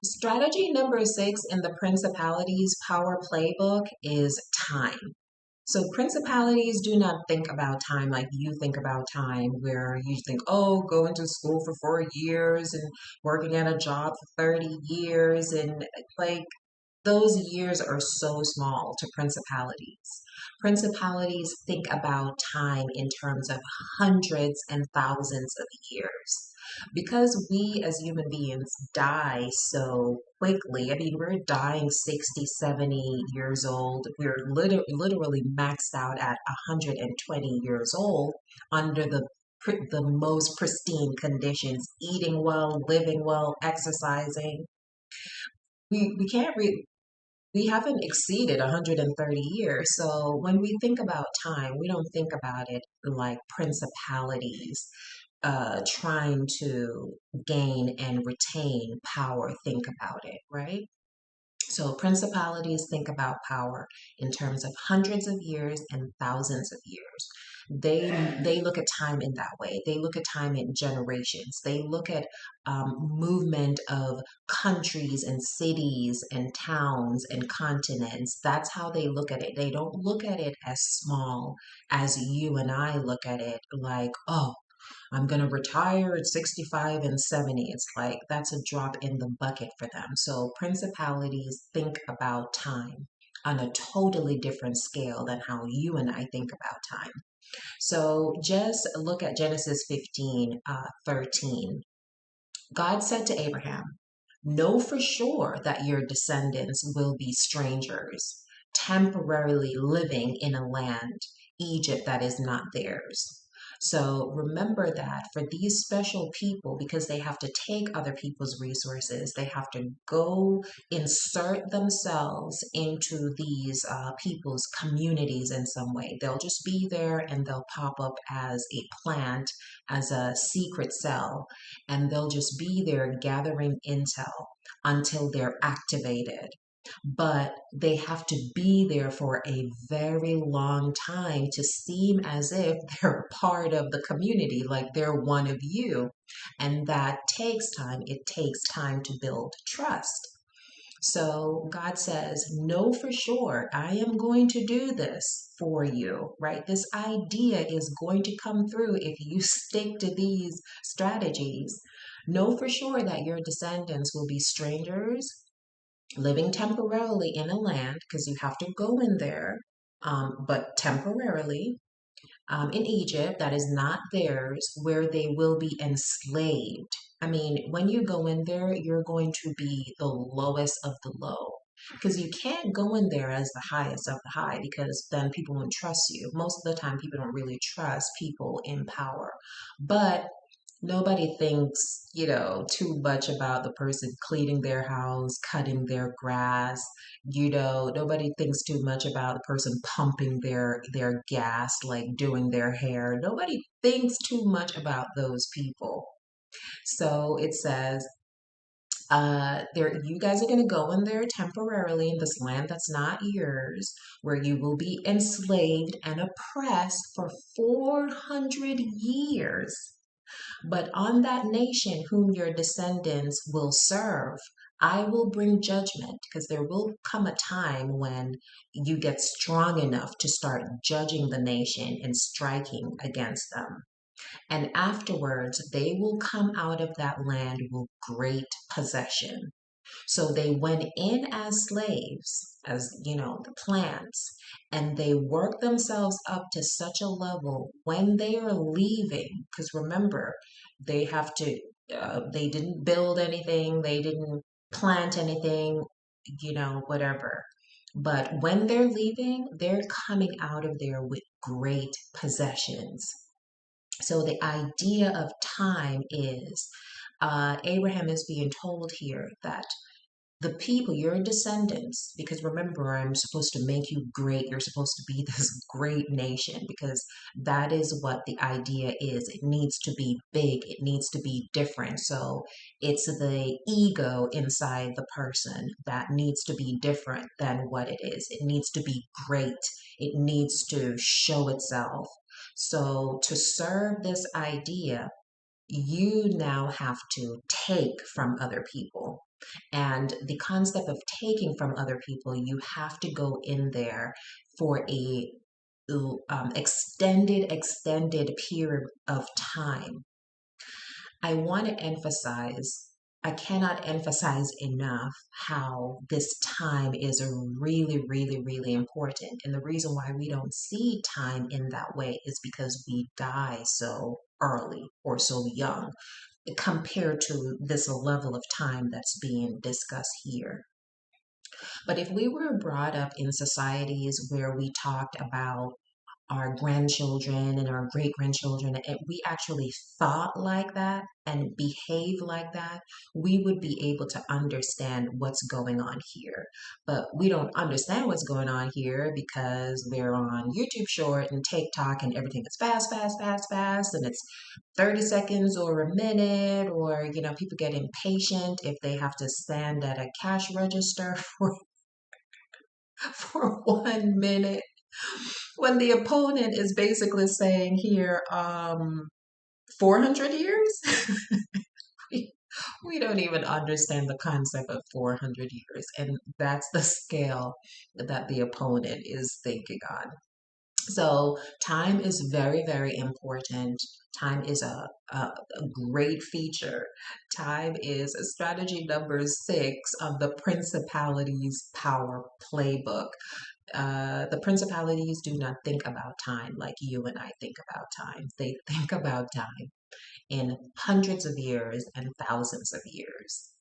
Strategy number 6 in the Principalities Power Playbook is time. So principalities do not think about time like you think about time, where you think, oh, going to school for 4 years and working at a job for 30 years. And like those years are so small to principalities. Principalities think about time in terms of hundreds and thousands of years. Because we as human beings die so quickly, I mean, we're dying 60, 70 years old. We're literally maxed out at 120 years old under the most pristine conditions, eating well, living well, exercising. We can't we haven't exceeded 130 years. So when we think about time, we don't think about it like principalities trying to gain and retain power think about it, right? So principalities think about power in terms of hundreds of years and thousands of years. They look at time in that way. They look at time in generations. They look at movement of countries and cities and towns and continents. That's how they look at it. They don't look at it as small as you and I look at it, like, oh, I'm going to retire at 65 and 70. It's like that's a drop in the bucket for them. So principalities think about time on a totally different scale than how you and I think about time. So just look at Genesis 15, 13. God said to Abraham, know for sure that your descendants will be strangers, temporarily living in a land, Egypt, that is not theirs. So remember that for these special people, because they have to take other people's resources, they have to go insert themselves into these people's communities in some way. They'll just be there and they'll pop up as a plant, as a secret cell, and they'll just be there gathering intel until they're activated. But they have to be there for a very long time to seem as if they're a part of the community, like they're one of you. And that takes time. It takes time to build trust. So God says, know for sure, I am going to do this for you, right? This idea is going to come through if you stick to these strategies. Know for sure that your descendants will be strangers living temporarily in a land, because you have to go in there, but temporarily in Egypt that is not theirs, where they will be enslaved. I mean, when you go in there, you're going to be the lowest of the low. Because you can't go in there as the highest of the high, because then people won't trust you. Most of the time, people don't really trust people in power. But nobody thinks, too much about the person cleaning their house, cutting their grass. Nobody thinks too much about the person pumping their gas, like doing their hair. Nobody thinks too much about those people. So it says, there you guys are going to go in there temporarily in this land that's not yours, where you will be enslaved and oppressed for 400 years. But on that nation whom your descendants will serve, I will bring judgment, because there will come a time when you get strong enough to start judging the nation and striking against them. And afterwards, they will come out of that land with great possession. So they went in as slaves, as the plants, and they worked themselves up to such a level when they are leaving. Because remember, they have to, they didn't build anything, they didn't plant anything, whatever. But when they're leaving, they're coming out of there with great possessions. So the idea of time is Abraham is being told here that the people, your descendants, because remember, I'm supposed to make you great. You're supposed to be this great nation, because that is what the idea is. It needs to be big, it needs to be different. So it's the ego inside the person that needs to be different than what it is. It needs to be great, it needs to show itself. So to serve this idea, you now have to take from other people. And the concept of taking from other people, you have to go in there for a extended period of time. I want to emphasize, I cannot emphasize enough how this time is really important. And the reason why we don't see time in that way is because we die so early or so young compared to this level of time that's being discussed here. But if we were brought up in societies where we talked about our grandchildren and our great grandchildren, and we actually thought like that and behave like that, we would be able to understand what's going on here. But we don't understand what's going on here because we're on YouTube Short and TikTok and everything is fast, and it's 30 seconds or a minute, or people get impatient if they have to stand at a cash register for 1 minute when the opponent is basically saying here, 400 years? we, we don't even understand the concept of 400 years. And that's the scale that the opponent is thinking on. So time is very important. Time is a great feature. Time is strategy number 6 of the Principalities Power Playbook. The principalities do not think about time like you and I think about time. They think about time in hundreds of years and thousands of years.